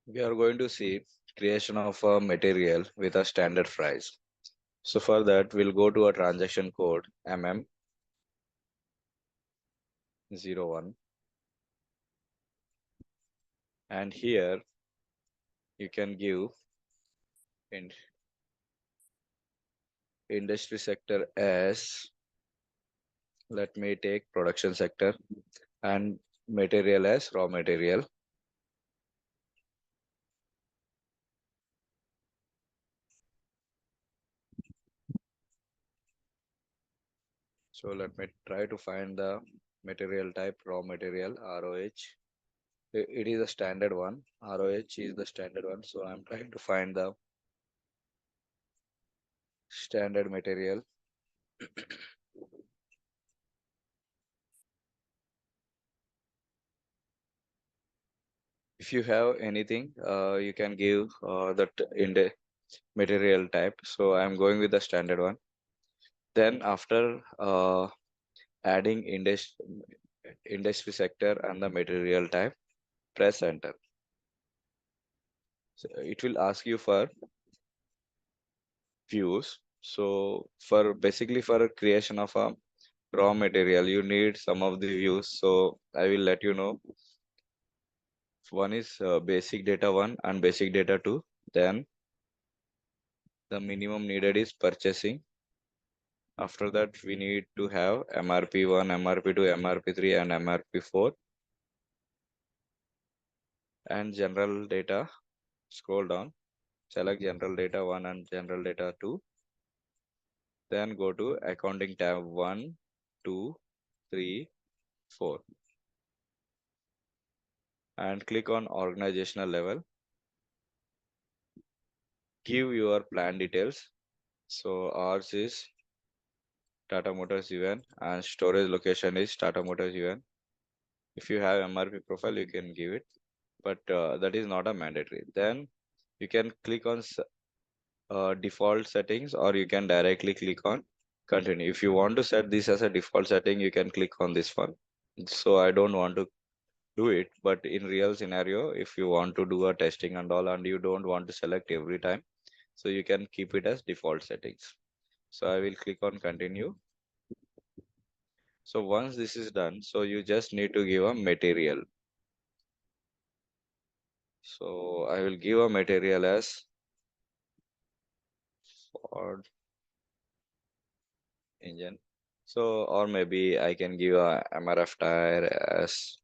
We are going to see creation of a material with a standard price. So for that, we'll go to a transaction code MM01, and here you can give in industry sector as, let me take production sector, and material as raw material. So let me try to find the material type raw material ROH. It is a standard one. ROH is the standard one. So I'm trying to find the standard material. If you have anything, you can give that in the material type. So I'm going with the standard one. Then after adding industry sector and the material type, press enter. So it will ask you for views. So for basically for creation of a raw material, you need some of the views. So I will let you know. One is basic data 1 and basic data 2. Then the minimum needed is purchasing. After that, we need to have MRP1, MRP2, MRP3, and MRP4. And general data, scroll down, select general data 1 and general data 2. Then go to accounting tab 1, 2, 3, 4. And click on organizational level. Give your plan details. So ours is Tata Motors UN and storage location is Tata Motors UN. If you have MRP profile, you can give it, but that is not a mandatory. Then you can click on default settings, or you can directly click on continue. If you want to set this as a default setting, you can click on this one. So I don't want to do it, but in real scenario, if you want to do a testing and all, and you don't want to select every time, so you can keep it as default settings. So I will click on continue. So once this is done, so you just need to give a material. So I will give a material as Ford engine. So, or maybe I can give a MRF tire as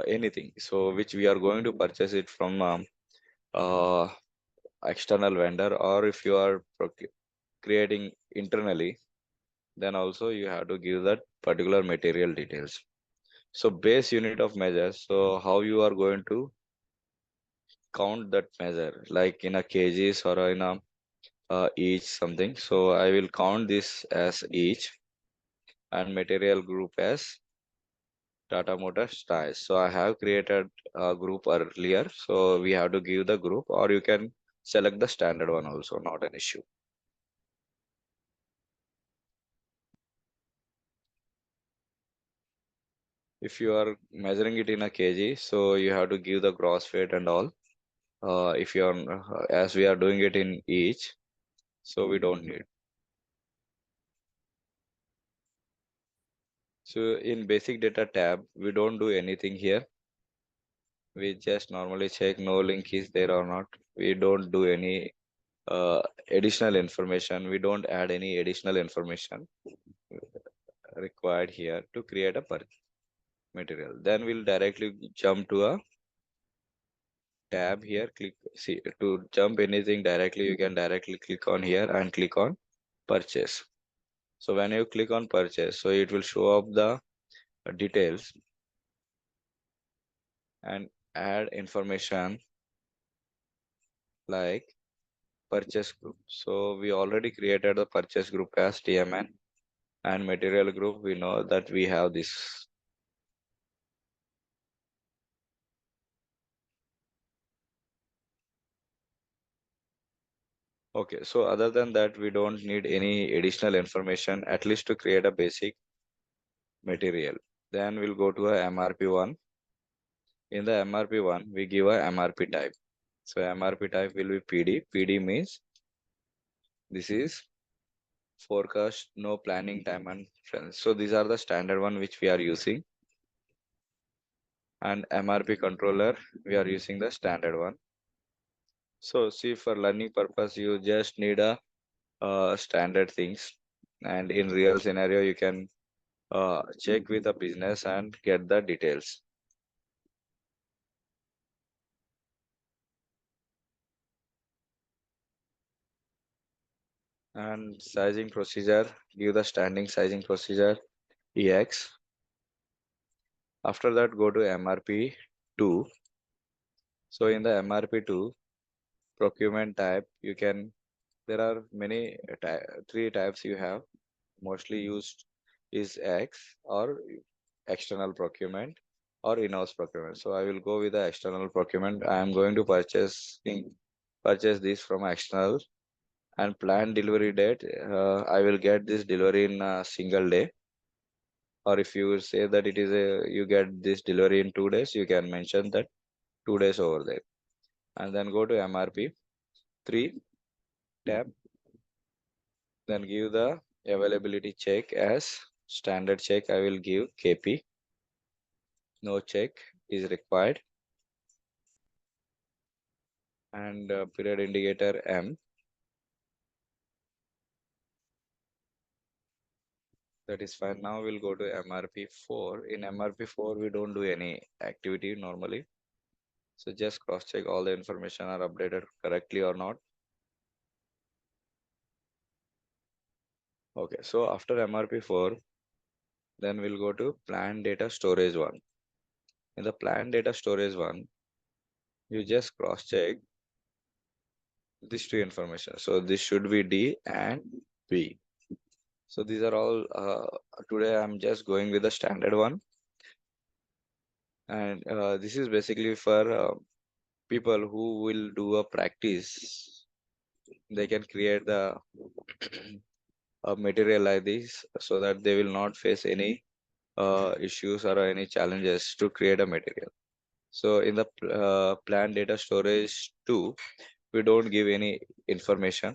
anything. So which we are going to purchase it from uh, external vendor, or if you are creating internally, then also you have to give that particular material details. So base unit of measure. So how you are going to count that measure, like in a kgs or in a each something. So I will count this as each, and material group as Tata Motors tires. So I have created a group earlier. So we have to give the group, or you can select the standard one also, not an issue. If you are measuring it in a kg, so you have to give the gross weight and all. If you are, as we are doing it in each, so we don't need. So in basic data tab, we don't do anything here. We just normally check no link is there or not. We don't do any additional information. We don't add any additional information required here to create a material. Then we'll directly jump to a tab here. Click, see, to jump anything directly, you can directly click on here and click on purchase. So when you click on purchase, so it will show up the details and add information like purchase group. So we already created the purchase group as TMN, and material group, we know that we have this. Okay, so other than that, we don't need any additional information, at least to create a basic material. Then we'll go to a MRP1. In the MRP1, we give a MRP type. So MRP type will be PD. PD means this is forecast, no planning time and friends. So these are the standard one which we are using. And MRP controller, we are using the standard one. So see, for learning purpose, you just need a standard things. And in real scenario, you can check with the business and get the details. And sizing procedure, give the standing sizing procedure EX. After that, go to MRP2. So in the MRP2 procurement type, you can, there are many three types you have. Mostly used is X or external procurement or in-house procurement. So I will go with the external procurement. I am going to purchase this from external, and planned delivery date. I will get this delivery in a single day. Or if you say that it is a you get this delivery in 2 days, you can mention that 2 days over there. And then go to MRP 3 tab. Then give the availability check as standard check. I will give KP. No check is required. And period indicator M. That is fine. Now we'll go to MRP4. In MRP4, we don't do any activity normally. So just cross check all the information are updated correctly or not. Okay, so after MRP4, then we'll go to plan data storage one. In the plan data storage one, you just cross check these two information. So this should be D and B. So these are all, today I'm just going with the standard one. And this is basically for people who will do a practice. They can create the material like this so that they will not face any issues or any challenges to create a material. So in the plan data storage 2, we don't give any information,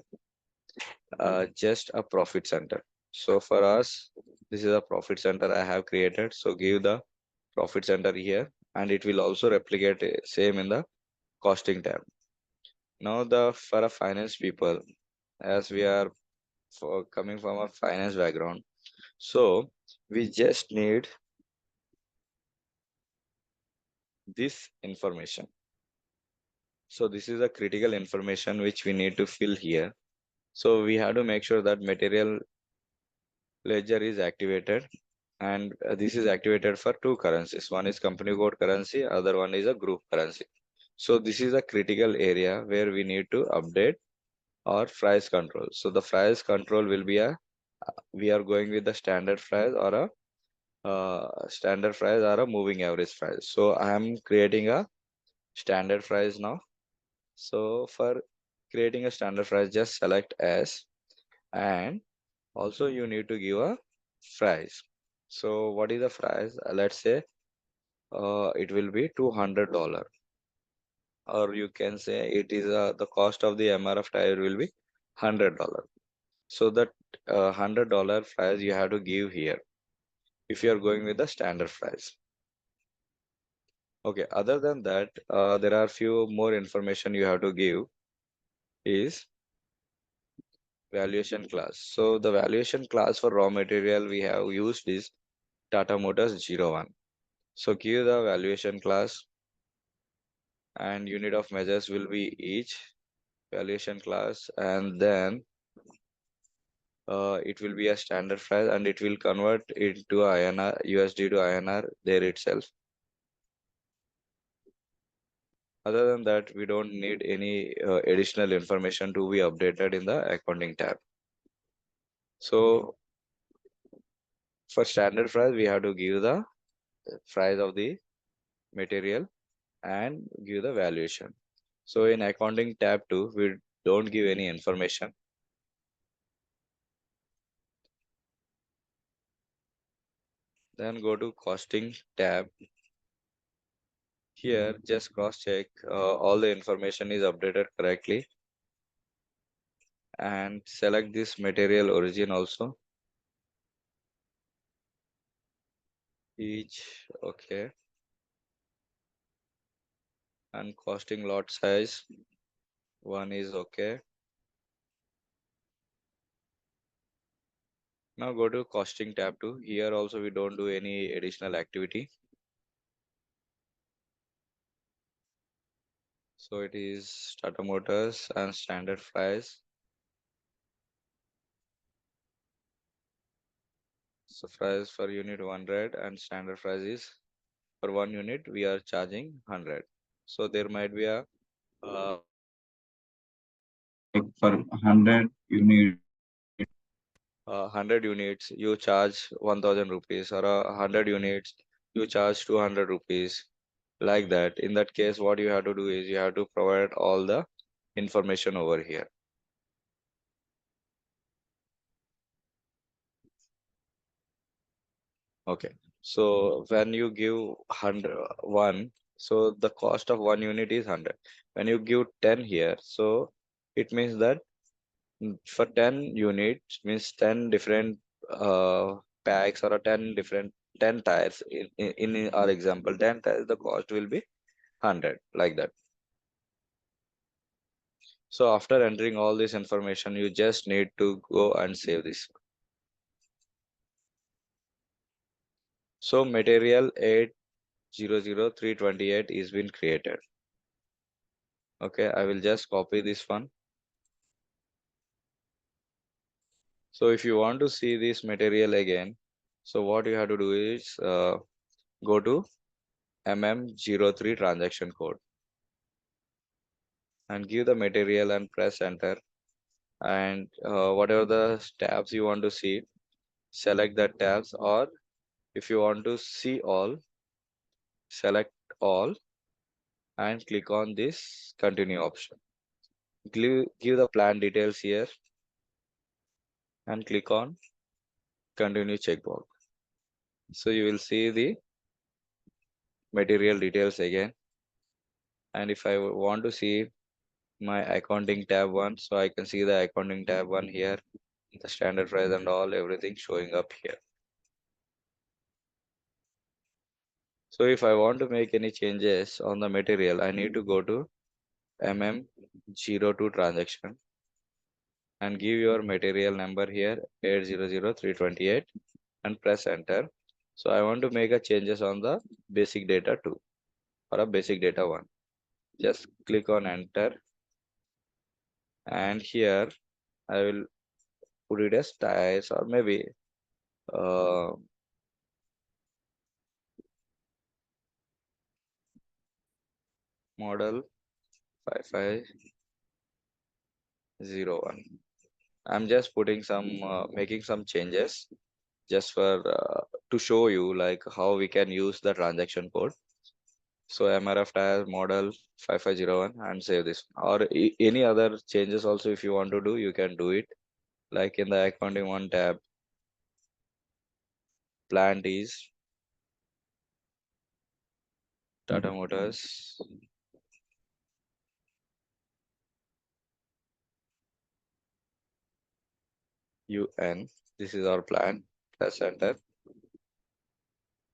just a profit center. So for us, this is a profit center I have created. So give the profit center here, and it will also replicate same in the costing tab. Now the for a finance people, as we are for coming from a finance background, so we just need this information. So this is a critical information which we need to fill here. So we have to make sure that material ledger is activated, and this is activated for two currencies. One is company code currency, other one is a group currency. So this is a critical area where we need to update our price control. So the price control will be a, we are going with the standard price or a standard price or a moving average price. So I am creating a standard price now. So for creating a standard price, just select as, and also you need to give a price. So what is the price? Let's say it will be $200, or you can say it is the cost of the MRF tire will be $100. So that $100 price you have to give here if you are going with the standard price. Okay, other than that, there are few more information you have to give is valuation class. So the valuation class for raw material we have used is Tata Motors 01. So give the valuation class, and unit of measures will be each valuation class, and then it will be a standard price, and it will convert into INR, USD to INR there itself. Other than that, we don't need any additional information to be updated in the accounting tab. So for standard price, we have to give the price of the material and give the valuation. So in accounting tab 2, we don't give any information. Then go to costing tab. Here, just cross check all the information is updated correctly and select this material origin also. Each, okay. And costing lot size, one is okay. Now go to costing tab 2. Here also we don't do any additional activity. So it is Tata Motors and standard price. So price for unit 100 and standard price is for 1 unit we are charging 100. So there might be a like for 100 units you charge 1000 rupees, or 100 units you charge 200 rupees, like that. In that case, what you have to do is you have to provide all the information over here. Okay, so when you give 100 one, so the cost of 1 unit is 100. When you give 10 here, so it means that for 10 units means 10 different packs, or a 10 different 10 tires. In our example, 10 tires, the cost will be 100, like that. So after entering all this information, you just need to go and save this. So material 800328 is been created. Okay, I will just copy this one. So if you want to see this material again, so what you have to do is go to MM03 transaction code and give the material and press enter. And whatever the tabs you want to see, select the tabs, or if you want to see all, select all and click on this continue option. Give the plan details here and click on continue checkbox. So you will see the material details again. And if I want to see my accounting tab one, so I can see the accounting tab one here, the standard price and all everything showing up here. So if I want to make any changes on the material, I need to go to MM02 transaction and give your material number here 800328 and press enter. So I want to make a changes on the basic data 2 or a basic data 1. Just click on enter, and here I will put it as tires, or maybe uh, model 5501. I'm just putting some making some changes just for to show you like how we can use the transaction code. So MRF tire model 5501 and save this, or any other changes also if you want to do, you can do it. Like in the accounting one tab, plant is Tata Motors UN. This is our plan. Press enter.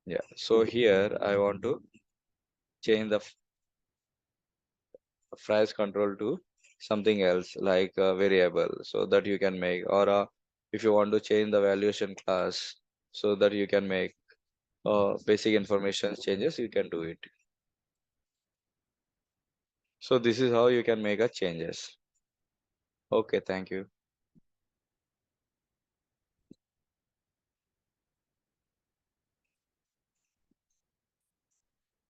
Yeah. So here I want to change the price control to something else like a variable, so that you can make, or if you want to change the valuation class, so that you can make basic information changes, you can do it. So this is how you can make a changes. Okay, thank you.